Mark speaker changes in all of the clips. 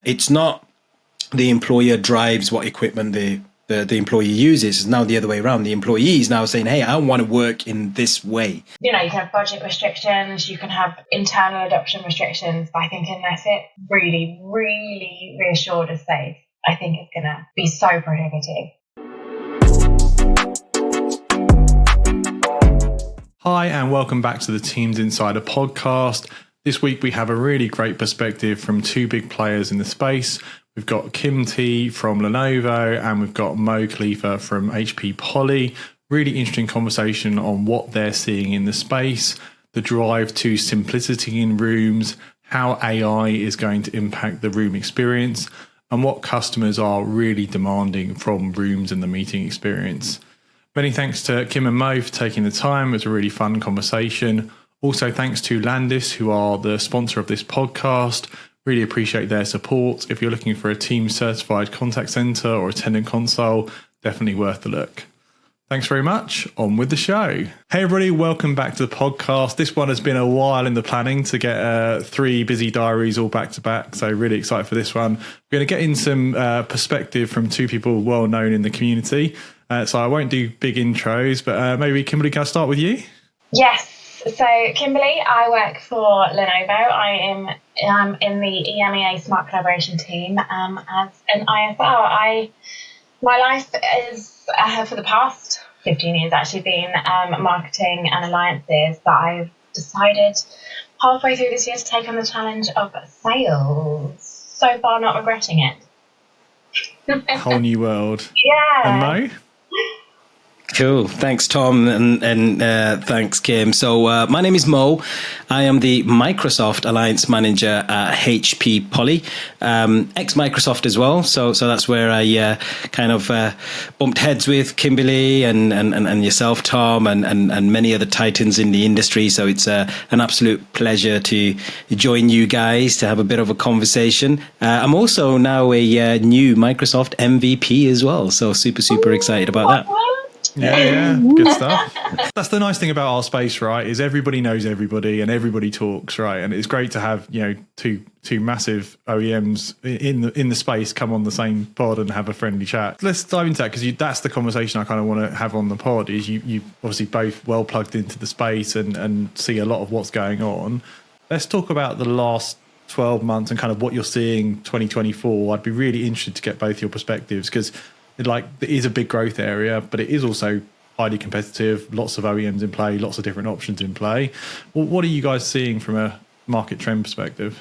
Speaker 1: It's not the employer drives what equipment the employee uses. It's now the other way around. The employee is now saying, hey, I want to work in this way.
Speaker 2: You can have budget restrictions, you can have internal adoption restrictions, but I think unless it really, really reassured us safe, I think it's going to be so prohibitive.
Speaker 3: Hi, and welcome back to the Teams Insider podcast. This week we have a really great perspective from two big players in the space. We've got Kim T from Lenovo and we've got Mo Khalifa from HP Poly. Really interesting conversation on what they're seeing in the space, the drive to simplicity in rooms, how AI is going to impact the room experience, and what customers are really demanding from rooms and the meeting experience. Many thanks to Kim and Mo for taking the time. It was a really fun conversation. Also, thanks to Landis, who are the sponsor of this podcast. Really appreciate their support. If you're looking for a Teams certified contact center or attendant console, definitely worth the look. Thanks very much. On with the show. Hey everybody, welcome back to the podcast. This one has been a while in the planning to get 3 busy diaries all back to back. So really excited for this one. We're going to get in some perspective from two people well known in the community. So I won't do big intros, but maybe Kimberly, can I start with you?
Speaker 2: Yes. So Kimberly, I work for Lenovo. I am in the EMEA Smart Collaboration team as an IFR. My life is, for the past 15 years, actually been marketing and alliances, but I've decided halfway through this year to take on the challenge of sales. So far, not regretting it.
Speaker 3: Whole new world.
Speaker 2: Yeah.
Speaker 3: And Mo?
Speaker 1: Cool. Thanks, Tom, and thanks, Kim. So my name is Mo. I am the Microsoft Alliance Manager at HP Poly, ex-Microsoft as well. So that's where I kind of bumped heads with Kimberly and yourself, Tom, and many other titans in the industry. So it's an absolute pleasure to join you guys to have a bit of a conversation. I'm also now a new Microsoft MVP as well. So super excited about that.
Speaker 3: Yeah, good stuff. That's the nice thing about our space, right? Is everybody knows everybody and everybody talks, right? And it's great to have two massive OEMs in the space come on the same pod and have a friendly chat. Let's dive into that because that's the conversation I kind of want to have on the pod. Is you obviously both well plugged into the space and see a lot of what's going on. Let's talk about the last 12 months and kind of what you're seeing 2024. I'd be really interested to get both your perspectives because it is a big growth area, but it is also highly competitive, lots of OEMs in play, lots of different options in play. Well, what are you guys seeing from a market trend perspective?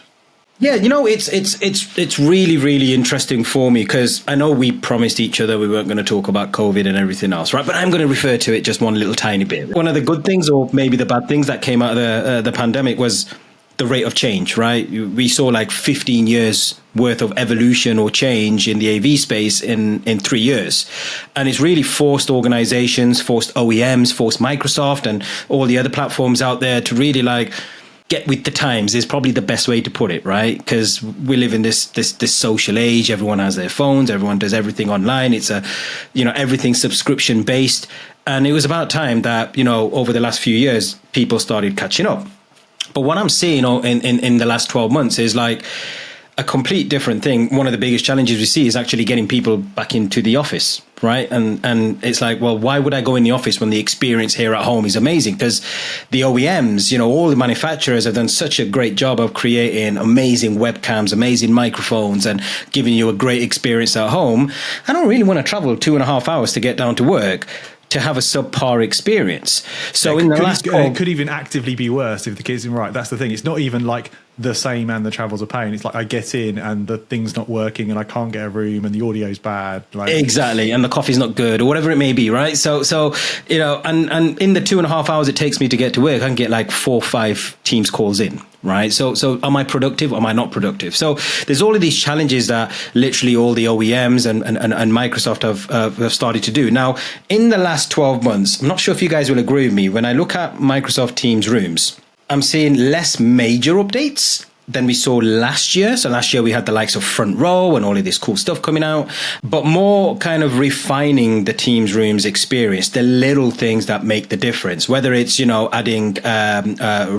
Speaker 1: Yeah, it's really interesting for me because I know we promised each other we weren't going to talk about COVID and everything else, right? But I'm going to refer to it just one little tiny bit. One of the good things, or maybe the bad things that came out of the pandemic was the rate of change, right? We saw like 15 years worth of evolution or change in the AV space in 3 years. And it's really forced organizations, forced OEMs, forced Microsoft and all the other platforms out there to really get with the times is probably the best way to put it, right? Because we live in this social age. Everyone has their phones. Everyone does everything online. It's everything's subscription based. And it was about time that, over the last few years, people started catching up. But what I'm seeing in the last 12 months is like a complete different thing. One of the biggest challenges we see is actually getting people back into the office, right? And it's like, well, why would I go in the office when the experience here at home is amazing? Because the OEMs, all the manufacturers have done such a great job of creating amazing webcams, amazing microphones, and giving you a great experience at home. I don't really want to travel 2.5 hours to get down to work to have a subpar experience. So
Speaker 3: it could even actively be worse if the kids are right. That's the thing. It's not even like the same and the travel's a pain. It's like I get in and the thing's not working and I can't get a room and the audio's bad.
Speaker 1: Exactly. And the coffee's not good or whatever it may be, right? So and in the 2.5 hours it takes me to get to work, I can get like 4 or 5 Teams calls in. Right. So am I productive or am I not productive? So there's all of these challenges that literally all the OEMs and Microsoft have started to do. Now, in the last 12 months, I'm not sure if you guys will agree with me. When I look at Microsoft Teams rooms, I'm seeing less major updates, than we saw last year. So last year we had the likes of Front Row and all of this cool stuff coming out, but more kind of refining the Teams Rooms experience, the little things that make the difference, whether it's, adding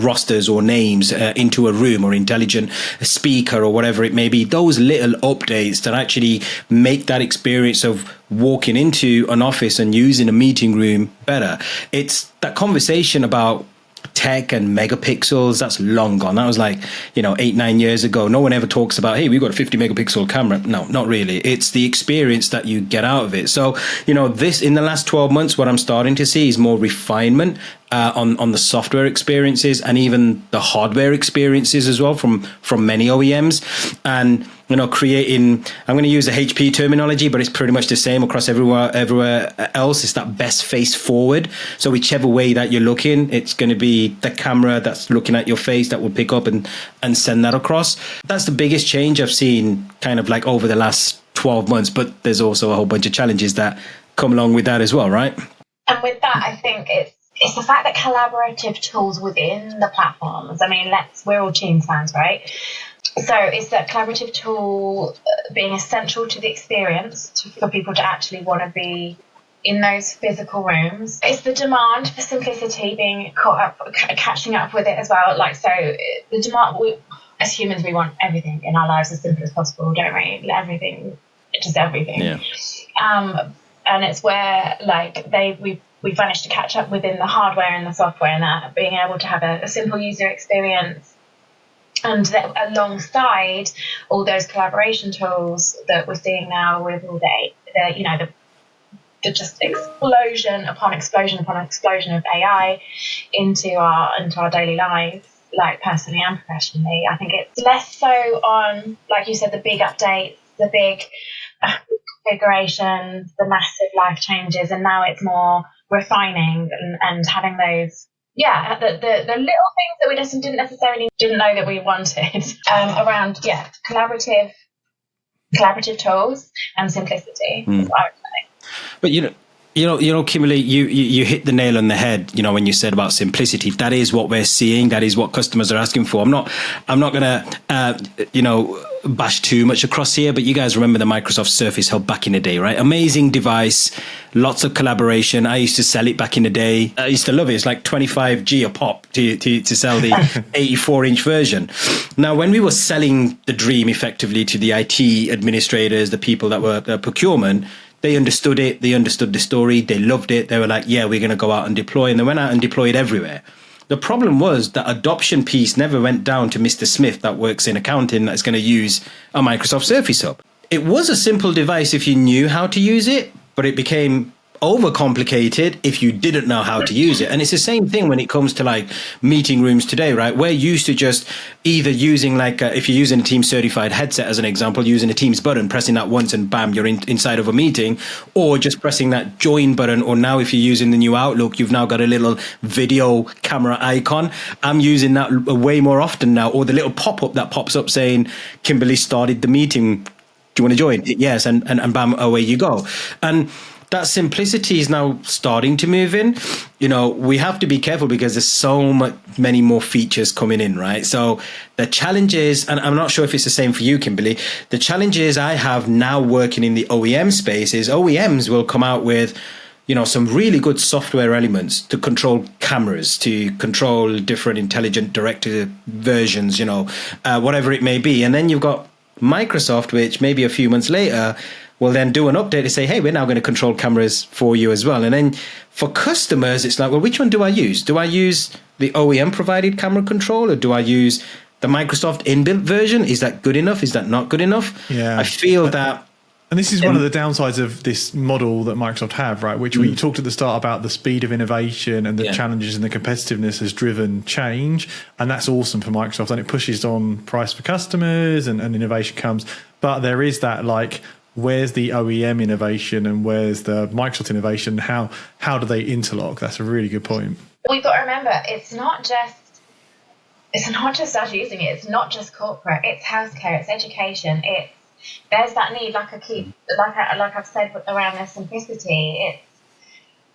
Speaker 1: rosters or names into a room, or intelligent speaker, or whatever it may be. Those little updates that actually make that experience of walking into an office and using a meeting room better. It's that conversation about tech and megapixels, that's long gone. That was like, 8-9 years ago. No one ever talks about, hey, we've got a 50 megapixel camera. No, not really. It's the experience that you get out of it. So, this in the last 12 months, what I'm starting to see is more refinement on the software experiences, and even the hardware experiences as well from many OEMs. And creating, I'm going to use a HP terminology, but it's pretty much the same across everywhere else. It's that best face forward. So whichever way that you're looking, it's going to be the camera that's looking at your face that will pick up and send that across. That's the biggest change I've seen kind of like over the last 12 months, but there's also a whole bunch of challenges that come along with that as well, right?
Speaker 2: And with that, I think it's the fact that collaborative tools within the platforms, I mean, we're all Teams fans, right? So it's that collaborative tool being essential to the experience for people to actually want to be in those physical rooms. It's the demand for simplicity being catching up with it as well. Like, so the demand, as humans, we want everything in our lives as simple as possible, don't we? Everything.
Speaker 1: Yeah.
Speaker 2: And it's where we've managed to catch up within the hardware and the software, and that being able to have a simple user experience. And that alongside all those collaboration tools that we're seeing now with all the just explosion upon explosion upon explosion of AI into our daily lives, like personally and professionally. I think it's less so on, like you said, the big updates, the big configurations, the massive life changes, and now it's more refining and having those. Yeah, the little things that we just didn't know that we wanted around collaborative tools and simplicity. I would say.
Speaker 1: But Kimberly, you hit the nail on the head. When you said about simplicity, that is what we're seeing. That is what customers are asking for. I'm not going to bash too much across here, but you guys remember the Microsoft Surface Hub back in the day, right? Amazing device, lots of collaboration. I used to sell it back in the day. I used to love it. It's like 25G a pop to sell the 84-inch version. Now, when we were selling the dream effectively to the IT administrators, the people that were procurement, they understood it. They understood the story. They loved it. They were like, yeah, we're going to go out and deploy. And they went out and deployed everywhere. The problem was that adoption piece never went down to Mr. Smith that works in accounting that's going to use a Microsoft Surface Hub. It was a simple device if you knew how to use it, but it became overcomplicated if you didn't know how to use it. And it's the same thing when it comes to like meeting rooms today, right? We're used to just either using if you're using a Teams certified headset as an example, using a Teams button, pressing that once and bam, you're inside of a meeting, or just pressing that join button. Or now if you're using the new Outlook, you've now got a little video camera icon. I'm using that way more often now, or the little pop-up that pops up saying, Kimberly started the meeting. Do you want to join? Yes. And bam, away you go. And that simplicity is now starting to move in. We have to be careful because there's many more features coming in, right? So the challenge is, and I'm not sure if it's the same for you, Kimberly, the challenges I have now working in the OEM space is OEMs will come out with, some really good software elements to control cameras, to control different intelligent director versions, whatever it may be. And then you've got Microsoft, which maybe a few months later will then do an update to say, hey, we're now going to control cameras for you as well. And then for customers, it's like, well, which one do I use? Do I use the OEM provided camera control, or do I use the Microsoft inbuilt version? Is that good enough? Is that not good enough?
Speaker 3: Yeah.
Speaker 1: I feel that.
Speaker 3: And this is one of the downsides of this model that Microsoft have, right? Which we talked at the start about the speed of innovation and the challenges and the competitiveness has driven change. And that's awesome for Microsoft. And it pushes on price for customers and innovation comes. But there is that where's the OEM innovation and where's the Microsoft innovation? How do they interlock? That's a really good point.
Speaker 2: We've got to remember, it's not just us using it. It's not just corporate. It's healthcare. It's education. There's that need, like I've said, around the simplicity.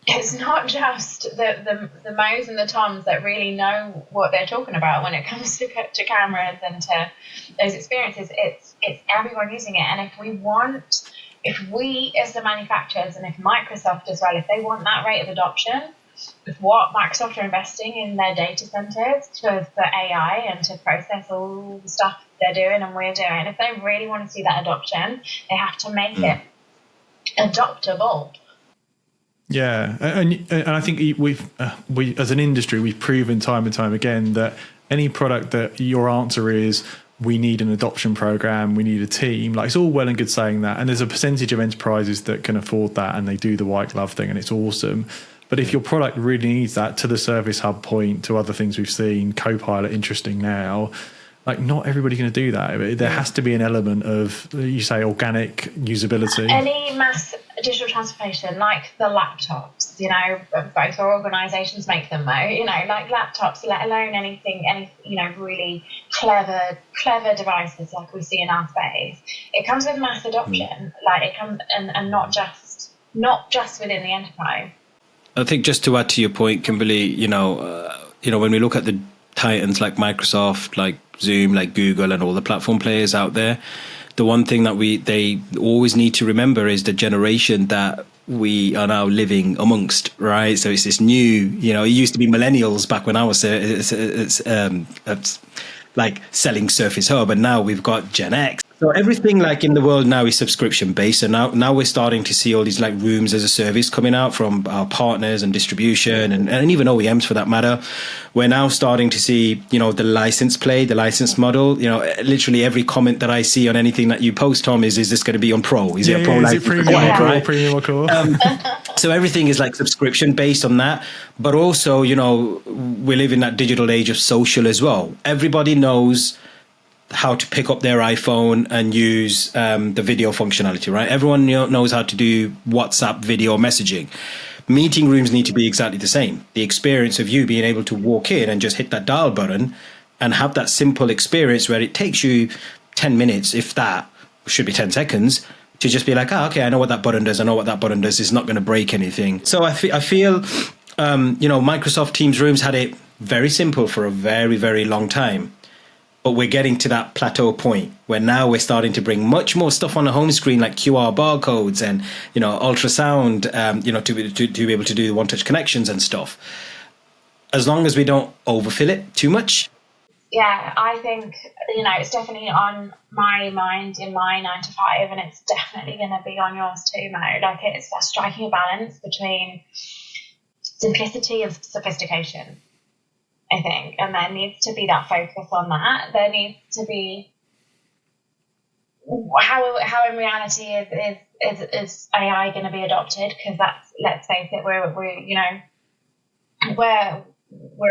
Speaker 2: it's not just the Mo's and the Toms that really know what they're talking about when it comes to cameras and to those experiences. It's everyone using it. And if we as the manufacturers, and if Microsoft as well, if they want that rate of adoption, with what Microsoft are investing in their data centers for AI and to process all the stuff they're doing and we're doing, if they really want to see that adoption, they have to make it adoptable.
Speaker 3: Yeah, and I think we as an industry, we've proven time and time again that any product that your answer is, we need an adoption program, we need a team, like, it's all well and good saying that, and there's a percentage of enterprises that can afford that and they do the white glove thing and it's awesome. But if your product really needs that, to the Service Hub point, to other things we've seen, Copilot interesting now, like, not everybody's going to do that. There has to be an element of, you say, organic usability.
Speaker 2: Any mass digital transformation, like the laptops, both our organisations make them, like laptops, let alone any really clever devices like we see in our space. It comes with mass adoption, like it comes, and not just within the enterprise.
Speaker 1: I think just to add to your point, Kimberly, when we look at the titans like Microsoft, like Zoom, like Google, and all the platform players out there, the one thing that they always need to remember is the generation that we are now living amongst, right? So it's this new, it used to be millennials back when I was like selling Surface Hub, and now we've got Gen X. So everything like in the world now is subscription based. And now we're starting to see all these like rooms as a service coming out from our partners and distribution and even OEMs for that matter. We're now starting to see, the license model. Literally every comment that I see on anything that you post, Tom, is this going to be on Pro? Is it a Pro license?
Speaker 3: Is it premium or core?
Speaker 1: So everything is like subscription based on that. But also, we live in that digital age of social as well. Everybody knows how to pick up their iPhone and use the video functionality, right? Everyone knows how to do WhatsApp video messaging. Meeting rooms need to be exactly the same. The experience of you being able to walk in and just hit that dial button and have that simple experience where it takes you 10 minutes, if that, should be 10 seconds, to just be like, okay, I know what that button does. I know what that button does. It's not going to break anything. So I feel, Microsoft Teams rooms had it very simple for a very, very long time. But we're getting to that plateau point where now we're starting to bring much more stuff on the home screen, like QR barcodes and, ultrasound, to be able to do the one-touch connections and stuff. As long as we don't overfill it too much.
Speaker 2: Yeah, I think, it's definitely on my mind in my 9 to 5, and it's definitely going to be on yours too, Mo. Like, it's that striking a balance between simplicity and sophistication, I think, and there needs to be that focus on that. There needs to be how in reality is AI going to be adopted? Because that's, let's face it, we're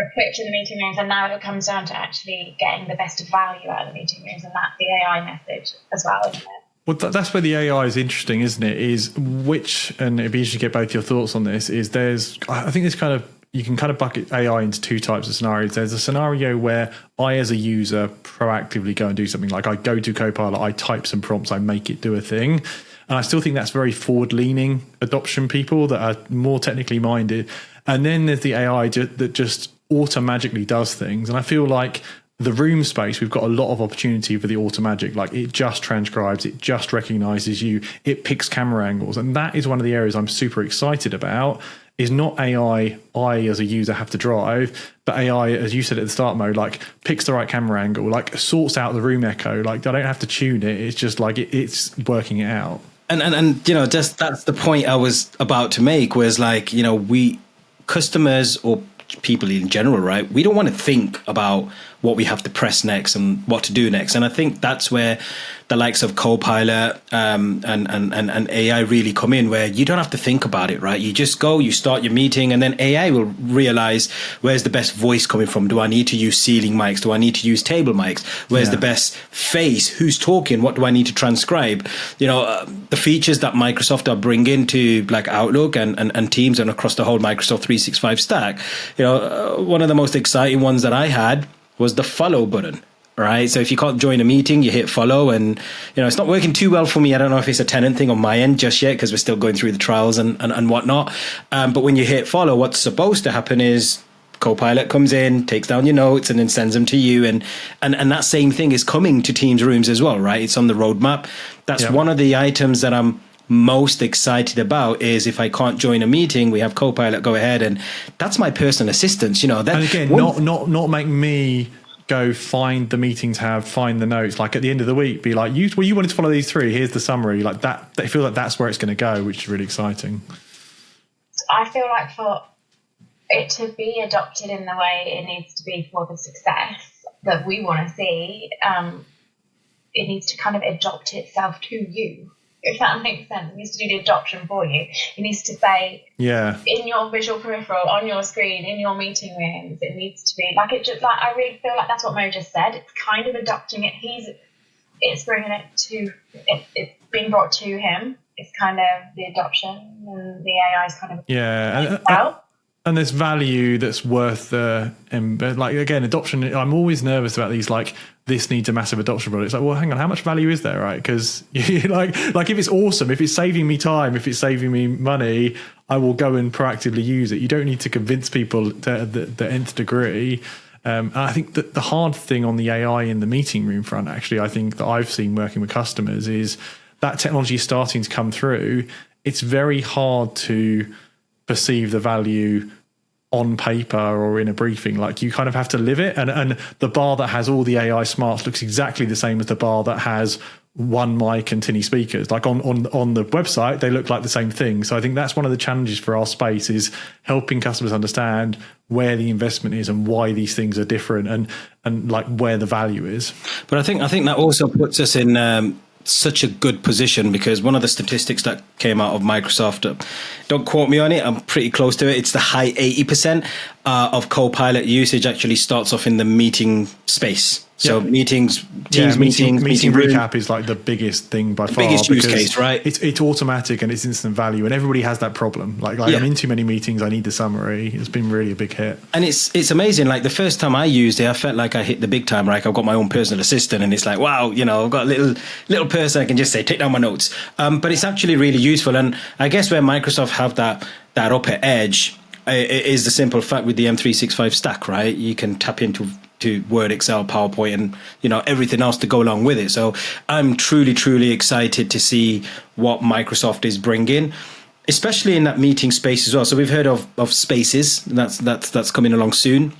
Speaker 2: equipped in the meeting rooms, and now it comes down to actually getting the best value out of the meeting rooms, and that's the AI message as well, isn't it?
Speaker 3: Well, that's where the AI is interesting, isn't it? And it'd be interesting to get both your thoughts on this. I think this kind of, you can kind of bucket AI into two types of scenarios. There's a scenario where I, as a user, proactively go and do something. Like I go to Copilot, I type some prompts, I make it do a thing. And I still think that's very forward-leaning adoption people that are more technically minded. And then there's the AI that just automagically does things. And I feel like the room space, we've got a lot of opportunity for the automagic. Like it just transcribes, it just recognizes you, it picks camera angles. And that is one of the areas I'm super excited about. Is not AI I as a user have to drive, but AI, as you said at the start, Mo, like picks the right camera angle, like sorts out the room echo. Like I don't have to tune it. It's just like it's working it out.
Speaker 1: And just that's the point I was about to make, was like, we customers or people in general, right? We don't want to think about what we have to press next and what to do next. And I think that's where the likes of Copilot and AI really come in, where you don't have to think about it, right? You just go, you start your meeting, and then AI will realize where's the best voice coming from. Do I need to use ceiling mics? Do I need to use table mics? Where's the best face? Who's talking? What do I need to transcribe? The features that Microsoft are bringing to like Outlook and Teams and across the whole Microsoft 365 stack. One of the most exciting ones that I had was the follow button. right? So if you can't join a meeting, you hit follow, and it's not working too well for me. I don't know if it's a tenant thing on my end just yet because we're still going through the trials and whatnot. But when you hit follow, what's supposed to happen is Copilot comes in, takes down your notes, and then sends them to you. And that same thing is coming to Teams rooms as well, right? It's on the roadmap. That's one of the items that I'm most excited about is if I can't join a meeting, we have Copilot go ahead, and that's my personal assistant. That,
Speaker 3: and again, not make me go find the meeting tab, find the notes. Like at the end of the week, be like, you wanted to follow these three. Here's the summary. Like that. I feel like that's where it's going to go, which is really exciting.
Speaker 2: I feel like for it to be adopted in the way it needs to be for the success that we want to see, it needs to kind of adopt itself to you, if that makes sense. It needs to do the adoption for you. It needs to say, in your visual peripheral, on your screen, in your meeting rooms, it needs to be like it. Just like I really feel like that's what Mo just said. It's kind of adopting it. It's bringing it to. It's being brought to him. It's kind of the adoption, and the AI is kind of
Speaker 3: And there's value that's worth the like again adoption. I'm always nervous about these like this needs a massive adoption project. It's like, well, hang on, how much value is there, right? Because like if it's awesome, if it's saving me time, if it's saving me money, I will go and proactively use it. You don't need to convince people to the nth degree. I think that the hard thing on the AI in the meeting room front, actually, I think that I've seen working with customers is that technology is starting to come through. It's very hard to perceive the value on paper or in a briefing. Like you kind of have to live it, and the bar that has all the AI smarts looks exactly the same as the bar that has one mic and tinny speakers. Like on the website they look like the same thing. So I think that's one of the challenges for our space is helping customers understand where the investment is and why these things are different and like where the value is.
Speaker 1: But I think that also puts us in such a good position, because one of the statistics that came out of Microsoft, don't quote me on it, I'm pretty close to it, it's the high 80% of Copilot usage actually starts off in the meeting space. So meetings, Teams meetings,
Speaker 3: meeting recap is like the biggest thing by far.
Speaker 1: Biggest use case, right?
Speaker 3: It's automatic and it's instant value, and everybody has that problem. Like I'm in too many meetings, I need the summary. It's been really a big hit. And
Speaker 1: it's amazing. Like the first time I used it, I felt like I hit the big time. Like I've got my own personal assistant, and it's like, wow, I've got a little person I can just say, take down my notes. But it's actually really useful. And I guess where Microsoft have that upper edge is the simple fact with the M365 stack, right? You can tap into Word, Excel, PowerPoint, and everything else to go along with it. So I'm truly excited to see what Microsoft is bringing, especially in that meeting space as well. So we've heard of Spaces, and that's coming along soon.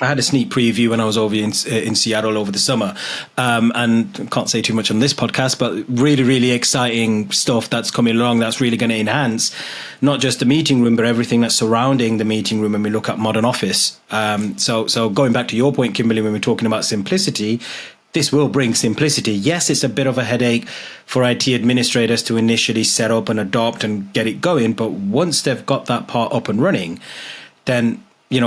Speaker 1: I had a sneak preview when I was over in Seattle over the summer, and can't say too much on this podcast, but really exciting stuff that's coming along that's really going to enhance not just the meeting room, but everything that's surrounding the meeting room when we look at modern office. So going back to your point, Kimberly, when we're talking about simplicity, this will bring simplicity. Yes, it's a bit of a headache for IT administrators to initially set up and adopt and get it going, but once they've got that part up and running, then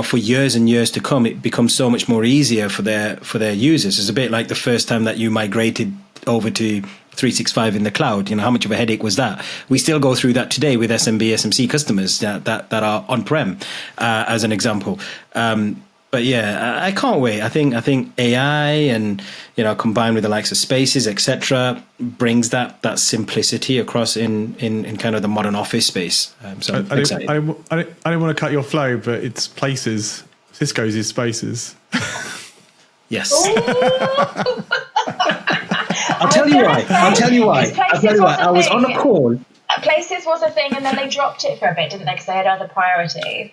Speaker 1: for years and years to come, it becomes so much more easier for their users. It's a bit like the first time that you migrated over to 365 in the cloud. How much of a headache was that? We still go through that today with SMB, SMC customers that are on-prem, as an example. But yeah, I can't wait. I think AI and combined with the likes of Spaces, etc., brings that simplicity across in kind of the modern office space. So I'm excited.
Speaker 3: I don't want to cut your flow, but it's Places. Cisco's is Spaces.
Speaker 1: Yes. I'll tell you why. I was on a call.
Speaker 2: Places was a thing, and then they dropped it for a bit, didn't they? Because they had other priorities.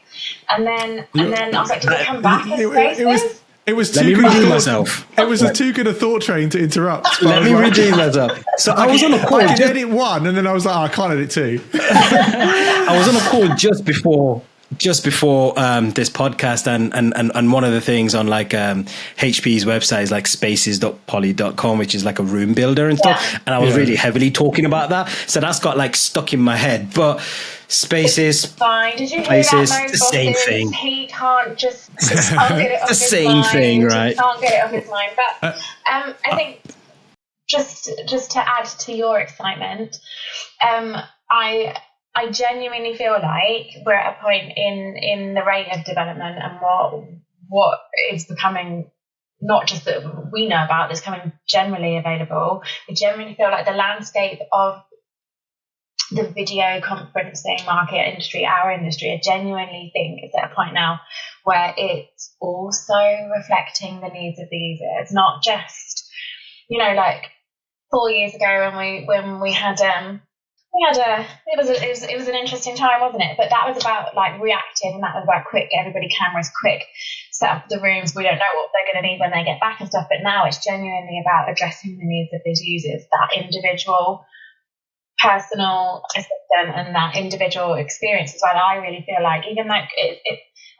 Speaker 2: And then I was like, did it come back as Spaces?
Speaker 3: It was
Speaker 1: Let me redeem myself.
Speaker 3: It was too good a thought train to interrupt.
Speaker 1: Let me redeem myself. So I was on a call.
Speaker 3: I could edit one, and then I was like, I can't edit two.
Speaker 1: I was on a call just before this podcast, and one of the things on like HP's website is like spaces.poly.com, which is like a room builder and stuff, and I was really heavily talking about that, so that's got like stuck in my head. But Spaces,
Speaker 2: it's fine. Did you hear
Speaker 1: Places,
Speaker 2: that?
Speaker 1: the same thing.
Speaker 2: He can't get it off
Speaker 1: the
Speaker 2: his
Speaker 1: same
Speaker 2: mind.
Speaker 1: thing, right?
Speaker 2: He can't get it off his mind. But I think just to add to your excitement, I genuinely feel like we're at a point in the rate of development and what is becoming not just that we know about, that's coming generally available. I genuinely feel like the landscape of the video conferencing market industry, our industry, I genuinely think is at a point now where it's also reflecting the needs of the users, not just, like 4 years ago when we had it was an interesting time, wasn't it? But that was about like reactive, and that was about quick, everybody cameras, quick, set up the rooms. We don't know what they're going to need when they get back and stuff. But now it's genuinely about addressing the needs of those users, that individual personal assistant and that individual experience as well. I really feel like, even like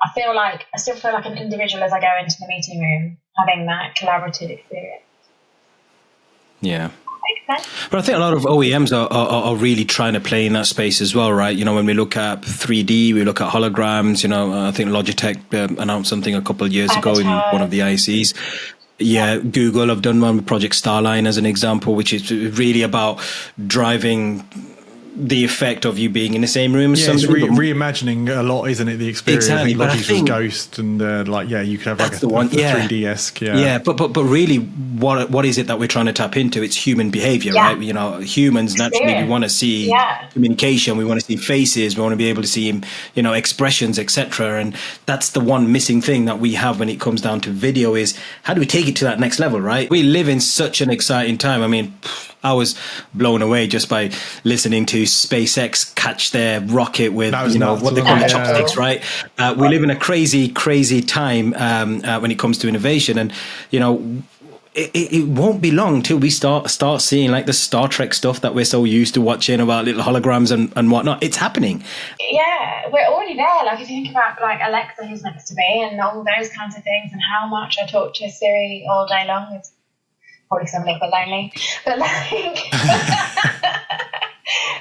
Speaker 2: I still feel like an individual as I go into the meeting room, having that collaborative experience.
Speaker 1: Yeah. But I think a lot of OEMs are really trying to play in that space as well, right? When we look at 3D, we look at holograms. I think Logitech announced something a couple of years ago in one of the ICs. Yeah, Google have done one with Project Starline as an example, which is really about driving the effect of you being in the same room as somebody.
Speaker 3: It's reimagining a lot, isn't it? The experience.
Speaker 1: Exactly.
Speaker 3: I think Ghost and you could have like a 3D-esque.
Speaker 1: Yeah, but really, what is it that we're trying to tap into? It's human behavior, right? Humans naturally, we want to see communication, we want to see faces, we want to be able to see, expressions, etc. And that's the one missing thing that we have when it comes down to video is how do we take it to that next level, right? We live in such an exciting time. I mean, I was blown away just by listening to SpaceX catch their rocket with, what they call the chopsticks, right? We live in a crazy, crazy time when it comes to innovation. And, it won't be long till we start seeing like the Star Trek stuff that we're so used to watching about little holograms and whatnot. It's happening.
Speaker 2: Yeah, we're already there. Like if you think about like Alexa who's next to me and all those kinds of things, and how much I talk to Siri all day long, it's probably some a little bit lonely, but like,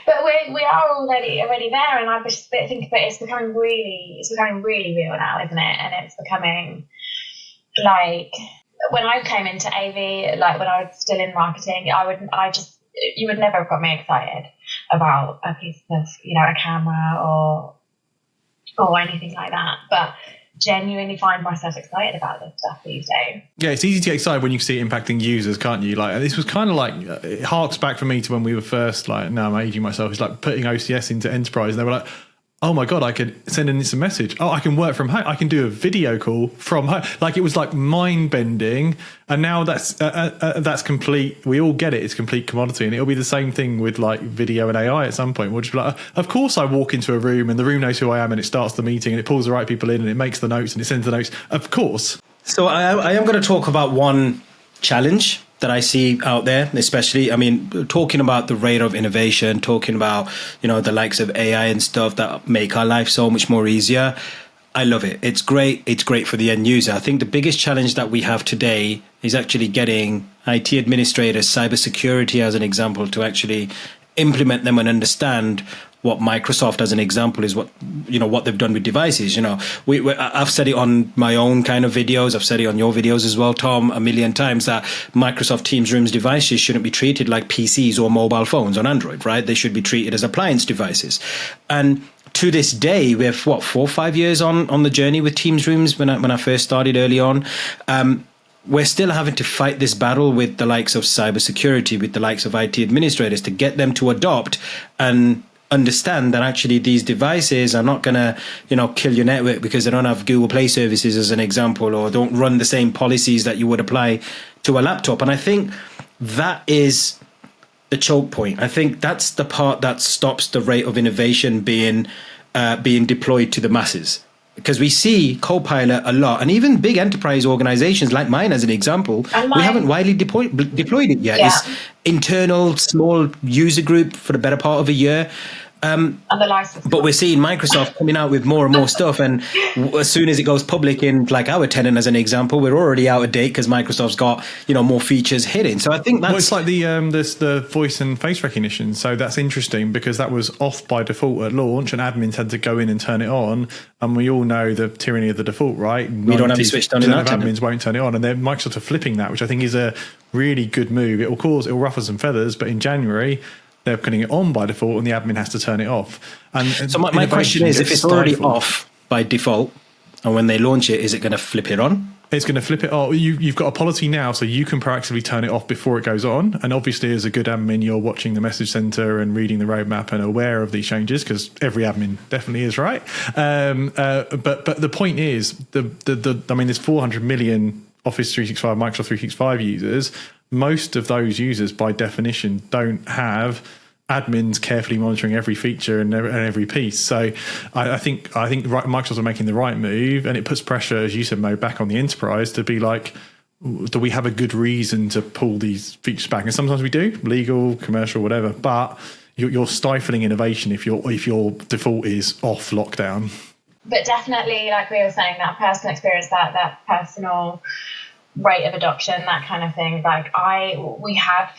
Speaker 2: but we are already there, and I just think that it's becoming really real now, isn't it? And it's becoming like when I came into AV, like when I was still in marketing, you would never have got me excited about a piece of a camera or anything like that, but genuinely find myself excited about this stuff these days.
Speaker 3: Yeah, it's easy to get excited when you see it impacting users, can't you? Like this was kind of like it harks back for me to when we were first now I'm aging myself. It's like putting OCS into enterprise, and they were like, oh my God, I could send an instant message. Oh, I can work from home. I can do a video call from home. Like it was like mind bending. And now that's complete. We all get it. It's complete commodity. And it'll be the same thing with like video and AI at some point. We'll just be like, of course I walk into a room and the room knows who I am and it starts the meeting and it pulls the right people in and it makes the notes and it sends the notes. Of course.
Speaker 1: So I am going to talk about one challenge that I see out there, especially, talking about the rate of innovation, talking about, the likes of AI and stuff that make our life so much more easier. I love it. It's great. It's great for the end user. I think the biggest challenge that we have today is actually getting IT administrators, cybersecurity as an example, to actually implement them and understand what Microsoft, as an example, is what they've done with devices. I've said it on my own kind of videos. I've said it on your videos as well, Tom, a million times, that Microsoft Teams Rooms devices shouldn't be treated like PCs or mobile phones on Android, right? They should be treated as appliance devices. And to this day, we're 4 or 5 years on the journey with Teams Rooms. When I first started early on, we're still having to fight this battle with the likes of cybersecurity, with the likes of IT administrators, to get them to adopt and understand that actually these devices are not going to, kill your network because they don't have Google Play services as an example, or don't run the same policies that you would apply to a laptop. And I think that is the choke point. I think that's the part that stops the rate of innovation being deployed to the masses. Because we see Copilot a lot, and even big enterprise organizations like mine, as an example, we haven't widely deployed it yet. Yeah. It's internal, small user group for the better part of a year. But we're seeing Microsoft coming out with more and more stuff, and as soon as it goes public in like our tenant as an example, we're already out of date because Microsoft's got more features hidden. So I think that's
Speaker 3: it's like the voice and face recognition. So that's interesting because that was off by default at launch, and admins had to go in and turn it on. And we all know the tyranny of the default, right?
Speaker 1: We don't have it switched on in that
Speaker 3: admins won't turn it on, and then Microsoft are flipping that, which I think is a really good move. It'll ruffle some feathers, but in January they're putting it on by default and the admin has to turn it off. And
Speaker 1: so my question is, if it's already off by default and when they launch it, is it going to flip it on?
Speaker 3: it's going to flip it off. You've got a policy now, so you can proactively turn it off before it goes on. And obviously, as a good admin, you're watching the message center and reading the roadmap and aware of these changes, because every admin definitely is, right? But the point is, I mean, there's 400 million Office 365, Microsoft 365 users. Most of those users, by definition, don't have admins carefully monitoring every feature and every piece. So I think Microsoft are making the right move, and it puts pressure, as you said, Mo, back on the enterprise to be like, do we have a good reason to pull these features back? And sometimes we do, legal, commercial, whatever. But you're stifling innovation if your default is off lockdown.
Speaker 2: But definitely, like we were saying, that personal experience, that personal rate of adoption, that kind of thing. Like we have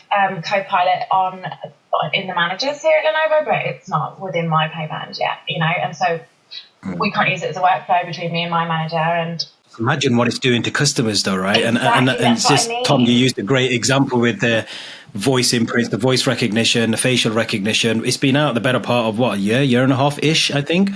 Speaker 2: Copilot on in the managers here at Lenovo, but it's not within my pay band yet, and so we can't use it as a workflow between me and my manager. And
Speaker 1: imagine what it's doing to customers, though, right?
Speaker 2: Exactly,
Speaker 1: and it's just, Tom, you used a great example with the voice imprints, the voice recognition, the facial recognition. It's been out the better part of a year and a half ish, I think.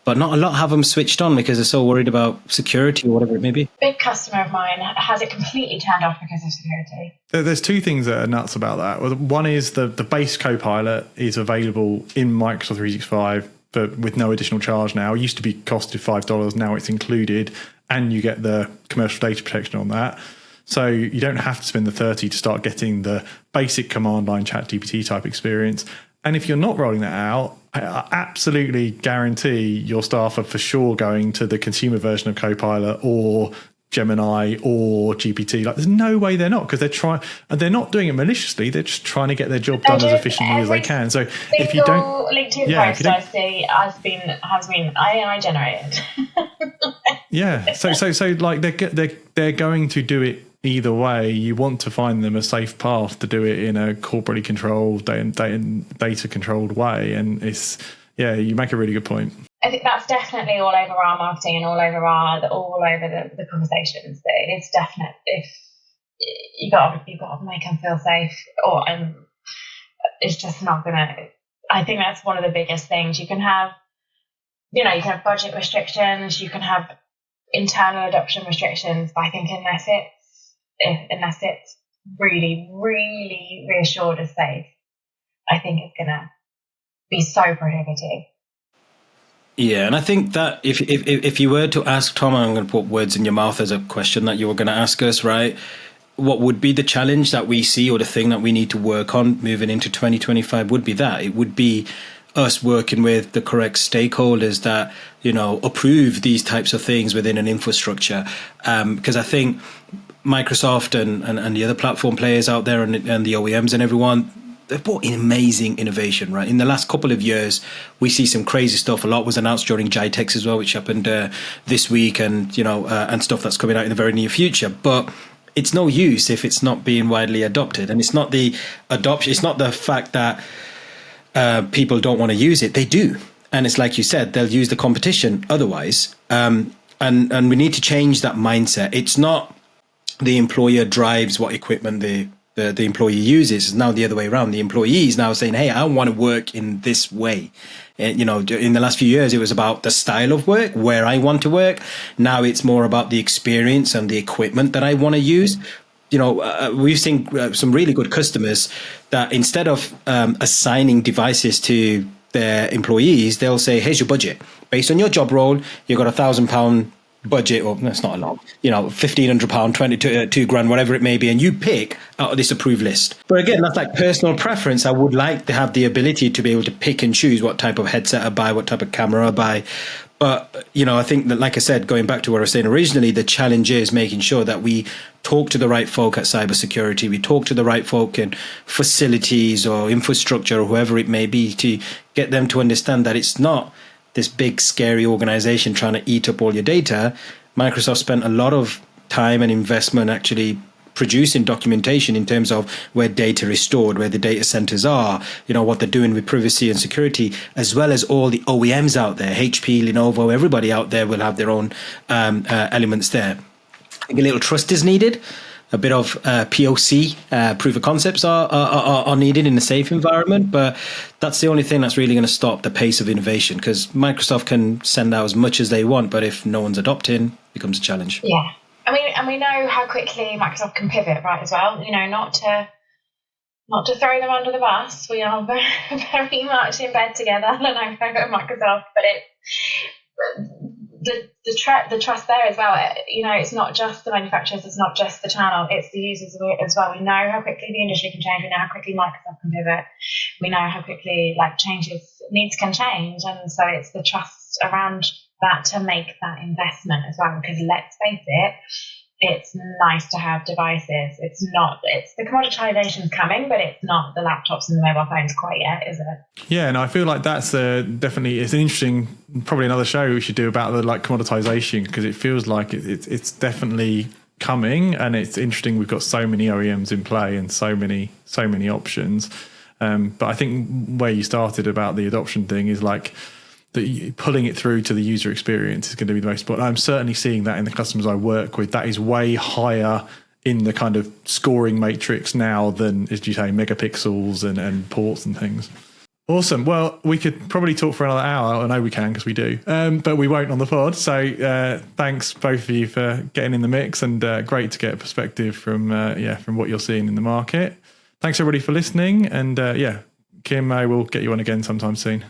Speaker 1: But not a lot have them switched on because they're so worried about security or whatever it may be.
Speaker 2: Big customer of mine has it completely turned off because of security.
Speaker 3: There's two things that are nuts about that. One is the base Copilot is available in Microsoft 365 with no additional charge now. It used to be costed $5, now it's included, and you get the commercial data protection on that. So you don't have to spend the $30 to start getting the basic command line ChatGPT type experience. And if you're not rolling that out, I absolutely guarantee your staff are for sure going to the consumer version of Copilot or Gemini or GPT. Like, there's no way they're not, because they're not doing it maliciously. They're just trying to get their job done as efficiently as they can. So if you don't,
Speaker 2: LinkedIn post I see has been AI generated.
Speaker 3: Yeah. So like they're going to do it either way. You want to find them a safe path to do it in a corporately controlled, data controlled way. And you make a really good point.
Speaker 2: I think that's definitely all over our marketing and all over the conversations. It's definite. If you got to make them feel safe, and it's just not gonna. I think that's one of the biggest things. You can have, you can have budget restrictions, you can have internal adoption restrictions, but I think unless it's really, really reassured as safe, I think it's gonna be so prohibitive.
Speaker 1: Yeah, and I think that if you were to ask Tom, I'm going to put words in your mouth as a question that you were going to ask us, right? What would be the challenge that we see, or the thing that we need to work on moving into 2025 would be that. It would be us working with the correct stakeholders that, approve these types of things within an infrastructure. Because I think Microsoft and the other platform players out there and the OEMs and everyone, they've brought in amazing innovation, right? In the last couple of years, we see some crazy stuff. A lot was announced during GITEX as well, which happened this week, and and stuff that's coming out in the very near future. But it's no use if it's not being widely adopted, and it's not the adoption. It's not the fact that people don't want to use it; they do, and it's like you said, they'll use the competition otherwise. And we need to change that mindset. It's not the employer drives what equipment the employee uses. Is now the other way around. The employee is now saying, hey, I want to work in this way. And, in the last few years, it was about the style of work, where I want to work. Now it's more about the experience and the equipment that I want to use. We've seen some really good customers that instead of assigning devices to their employees, they'll say, here's your budget. Based on your job role, you've got £1,000 budget, or that's not a lot, £1,500, 22 grand, whatever it may be, and you pick out of this approved list. But again, that's like personal preference. I would like to have the ability to be able to pick and choose what type of headset I buy, what type of camera I buy. But, I think that, like I said, going back to what I was saying originally, the challenge is making sure that we talk to the right folk at cybersecurity, we talk to the right folk in facilities or infrastructure or whoever it may be, to get them to understand that it's not this big scary organization trying to eat up all your data. Microsoft spent a lot of time and investment actually producing documentation in terms of where data is stored, where the data centers are, what they're doing with privacy and security, as well as all the OEMs out there, HP, Lenovo, everybody out there will have their own elements there. I think a little trust is needed a bit of POC, proof of concepts are needed in a safe environment. But that's the only thing that's really going to stop the pace of innovation, because Microsoft can send out as much as they want, but if no one's adopting, it becomes a challenge.
Speaker 2: Yeah. And we know how quickly Microsoft can pivot, right, as well. Not to throw them under the bus. We are very, very much in bed together, Lenovo and Microsoft, but the trust there as well. It's not just the manufacturers, it's not just the channel, it's the users as well. We know how quickly the industry can change. We know how quickly Microsoft can pivot. We know how quickly needs can change, and so it's the trust around that to make that investment as well. Because let's face it, it's nice to have devices. It's the commoditization's coming, but it's not the laptops and the mobile phones quite yet, is it?
Speaker 3: Yeah, and I feel like that's definitely, it's an interesting, probably another show we should do about the commoditization, because it feels like it's definitely coming, and it's interesting. We've got so many OEMs in play and so many options. But I think where you started about the adoption thing is pulling it through to the user experience is going to be the most important. I'm certainly seeing that in the customers I work with. That is way higher in the kind of scoring matrix now than, as you say, megapixels and ports and things. Awesome. Well, we could probably talk for another hour. I know we can, because we do, but we won't on the pod. So thanks both of you for getting in the mix, and great to get a perspective from what you're seeing in the market. Thanks everybody for listening, and Kim, I will get you on again sometime soon.